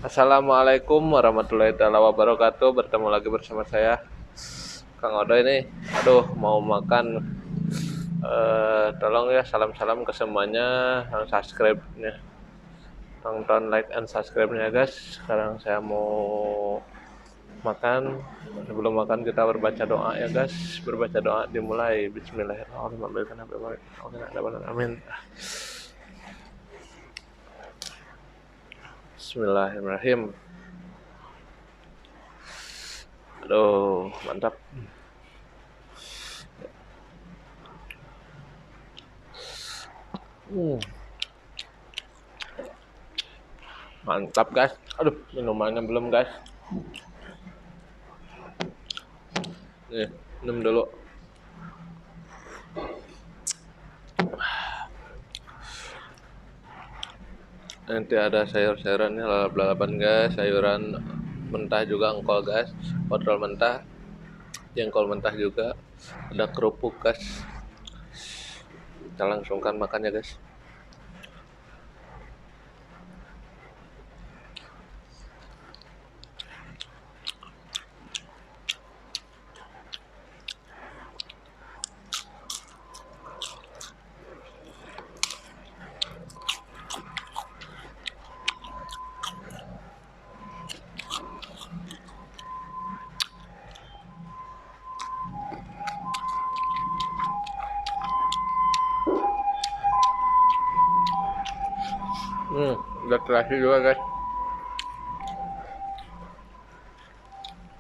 Assalamualaikum warahmatullahi wabarakatuh. Bertemu lagi bersama saya Kang Odo ini. Aduh, mau makan. Tolong ya salam-salam ke semuanya yang subscribe-nya. Tonton, like, and subscribe-nya guys. Sekarang saya mau makan. Sebelum makan kita berbaca doa ya guys. Berbaca doa dimulai. Bismillahirrahmanirrahim. Amin. Bismillahirrahmanirrahim. Aduh, mantap. Hmm. Mantap guys. Aduh, minumannya belum guys. Nih, minum dulu. Nanti ada sayur-sayurannya lalap-lalapan guys. Sayuran mentah juga, engkol guys. Wortel mentah, jengkol mentah juga. Ada kerupuk guys. Kita langsungkan makannya guys. Udah terasi juga guys.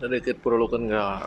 Sedikit perlukan enggak.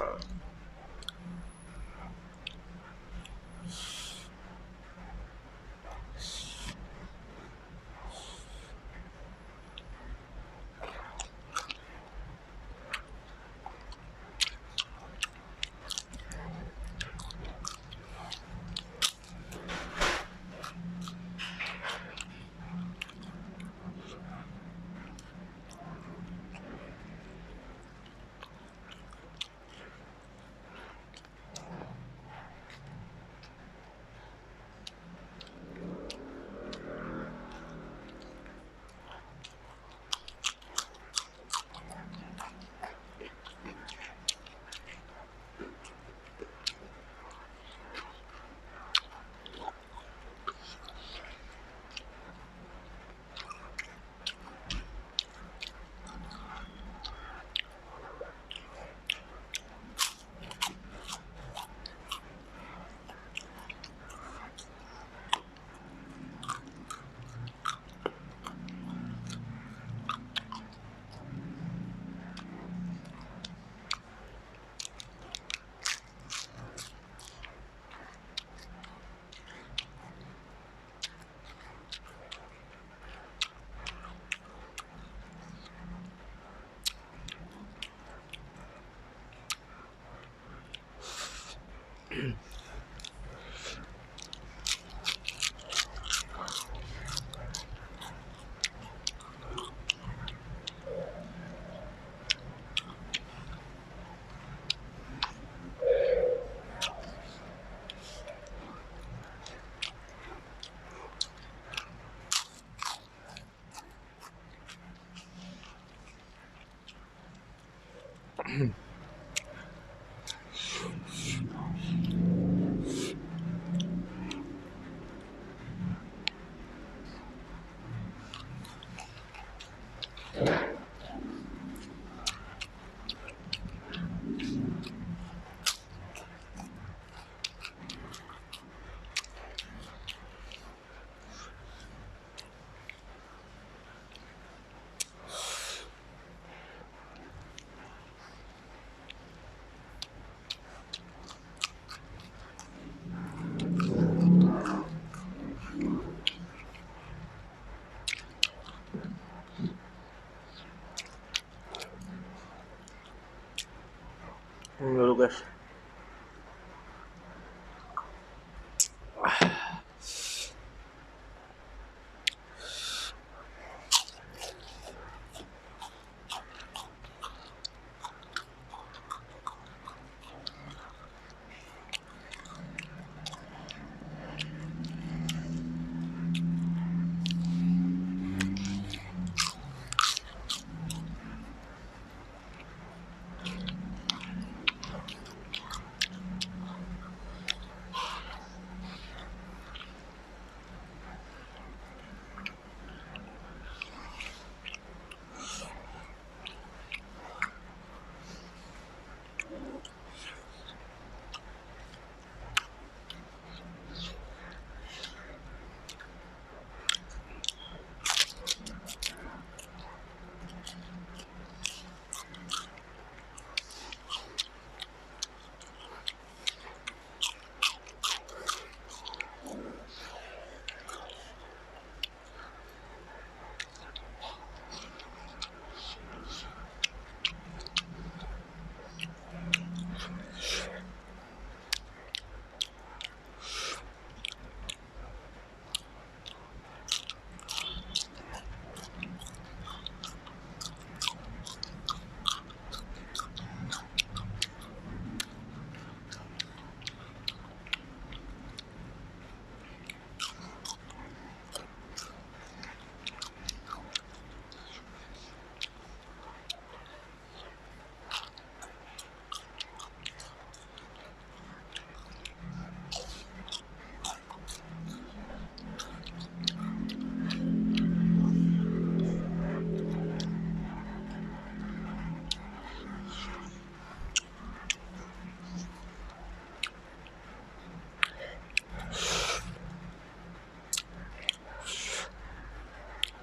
Dulu guys.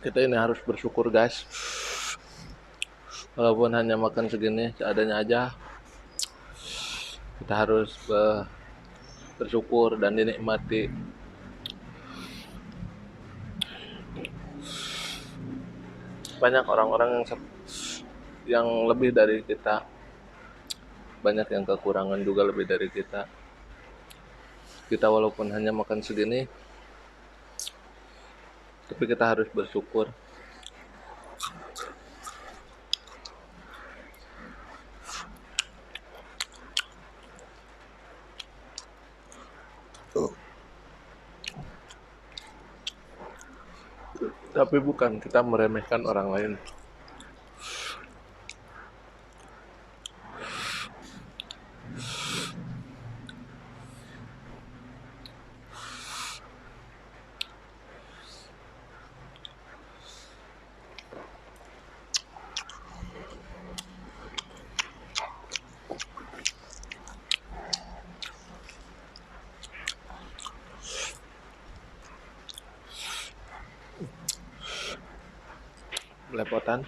Kita ini harus bersyukur guys, walaupun hanya makan segini seadanya aja. Kita harus bersyukur dan dinikmati. Banyak orang-orang yang lebih dari kita, banyak yang kekurangan juga lebih dari kita. Kita walaupun hanya makan segini, tapi kita harus bersyukur. Tapi bukan kita meremehkan orang lain. Belepotan.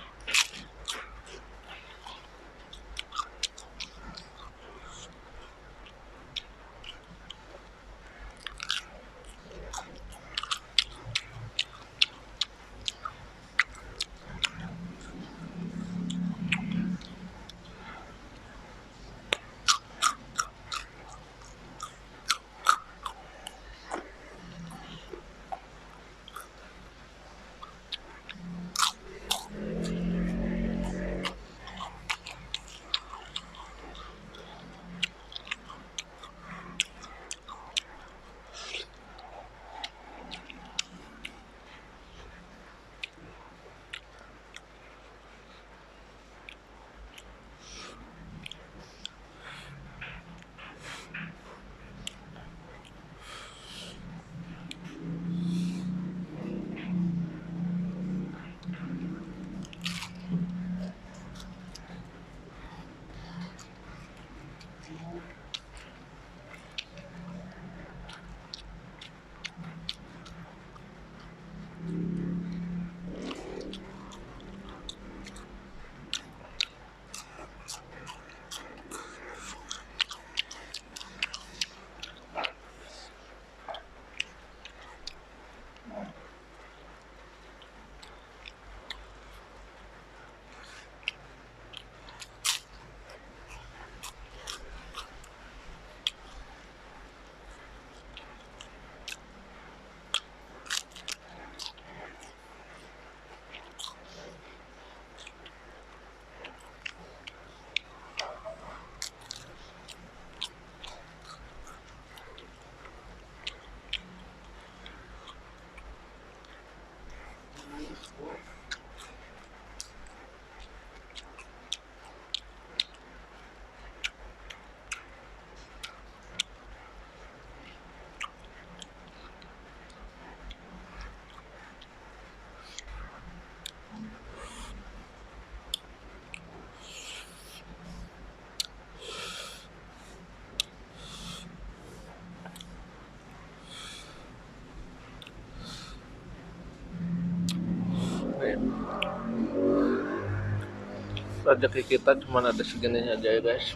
Rezeki kita cuma ada segini aja ya guys.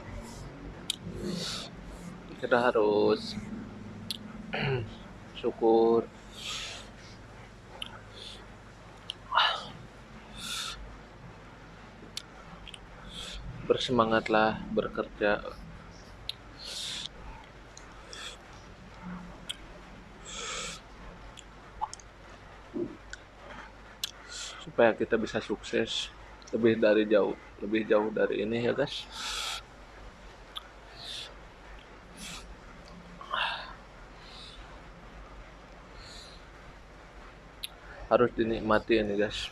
Kita harus syukur. Bersemangatlah bekerja. Supaya kita bisa sukses lebih jauh dari ini ya guys. Harus dinikmati ini guys.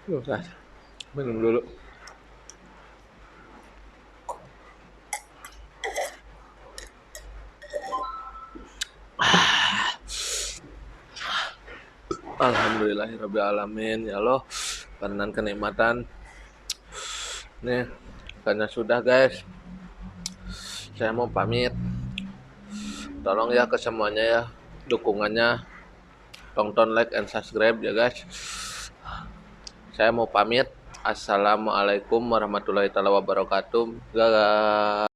Guys, minum dulu. Alhamdulillahirrabbilalamin. Ya Allah, karena kenikmatan. Nih, karena sudah guys, saya mau pamit. Tolong ya ke semuanya ya, dukungannya, tonton, like, and subscribe ya guys. Saya mau pamit. Assalamualaikum warahmatullahi wabarakatuh. Gagal.